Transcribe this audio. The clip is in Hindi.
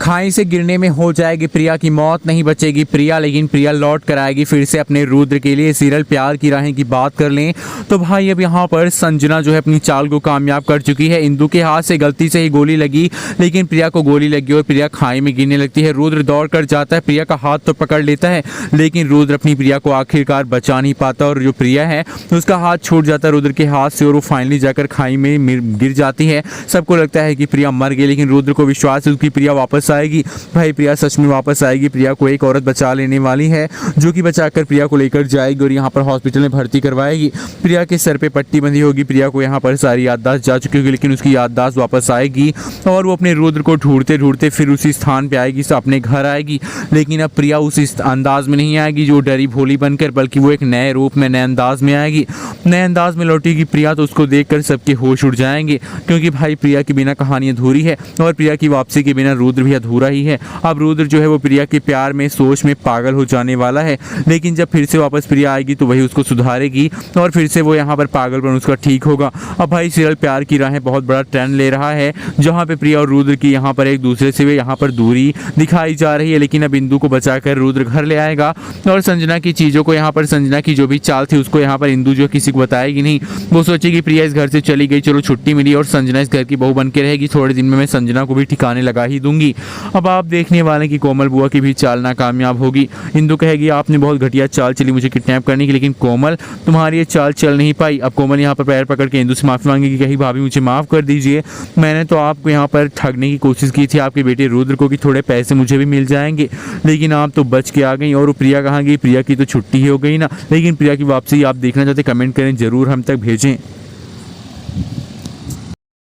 खाई से गिरने में हो जाएगी प्रिया की मौत, नहीं बचेगी प्रिया, लेकिन प्रिया लौट कर आएगी फिर से अपने रुद्र के लिए। सीरियल प्यार की राहें की बात कर लें तो भाई अब यहाँ पर संजना जो है अपनी चाल को कामयाब कर चुकी है। इंदु के हाथ से गलती से ही गोली लगी, लेकिन प्रिया को गोली लगी और प्रिया खाई में गिरने लगती है। रुद्र दौड़ कर जाता है, प्रिया का हाथ तो पकड़ लेता है, लेकिन रुद्र अपनी प्रिया को आखिरकार बचा नहीं पाता और जो प्रिया है उसका हाथ छूट जाता है रुद्र के हाथ से और वो फाइनली जाकर खाई में गिर जाती है। सबको लगता है कि प्रिया मर गई, लेकिन रुद्र को विश्वास है उसकी प्रिया वापस आएगी। भाई प्रिया सच में वापस आएगी। प्रिया को एक औरत बचा लेने वाली है जो कि बचाकर प्रिया को लेकर जाएगी और यहाँ पर हॉस्पिटल में भर्ती करवाएगी। प्रिया के सर पे पट्टी बंधी होगी, प्रिया को यहाँ पर सारी याददाश्त जा चुकी होगी, लेकिन उसकी याददाश्त वापस आएगी और वो अपने रुद्र को ढूंढते ढूंढते फिर उसी स्थान पे आएगी, अपने घर आएगी। लेकिन अब प्रिया उस अंदाज में नहीं आएगी जो डरी भोली बनकर, बल्कि वो एक नए रूप में, नए अंदाज में आएगी। नए अंदाज में लौटेगी प्रिया तो उसको देखकर सबके होश उड़ जाएंगे, क्योंकि भाई प्रिया के बिना कहानी अधूरी है और प्रिया की वापसी के बिना रुद्र भी अधूरा ही है। अब रुद्र जो है वो प्रिया के प्यार में, सोच में पागल हो जाने वाला है, लेकिन जब फिर से वापस प्रिया आएगी तो वही उसको सुधारेगी और फिर से वो यहाँ पर पागलपन उसका ठीक होगा। अब भाई सीरियल प्यार की राहें बहुत बड़ा ट्रेंड ले रहा है, जहाँ पे प्रिया और रुद्र की यहाँ पर एक दूसरे से यहाँ पर दूरी दिखाई जा रही है, लेकिन अब इंदु को बचाकर रुद्र घर ले आएगा और संजना की चीज़ों को यहाँ पर, संजना की जो भी चाल थी उसको यहाँ पर इंदु जो किसी को बताएगी नहीं। वो सोचेगी प्रिया इस घर से चली गई, चलो छुट्टी मिली और संजना इस घर की बहू बन के रहेगी, थोड़े दिन में मैं संजना को भी ठिकाने लगा ही दूंगी। अब आप देखने वाले कि कोमल बुआ की भी चाल नाकामयाब होगी। इंदु कहेगी आपने बहुत घटिया चाल चली मुझे किडनैप करने की, लेकिन कोमल तुम्हारी ये चाल चल नहीं पाई। अब कोमल यहाँ पर पैर पकड़ के इंदु से माफ़ी मांगेगी, कही भाभी मुझे माफ़ कर दीजिए, मैंने तो आपको यहाँ पर ठगने की कोशिश की थी आपके बेटे रुद्र को कि थोड़े पैसे मुझे भी मिल जाएंगे, लेकिन आप तो बच के आ गई। और प्रिया कहाँ गई? प्रिया की तो छुट्टी ही हो गई ना। लेकिन प्रिया की वापसी आप देखना चाहते कमेंट करें, जरूर हम तक भेजें।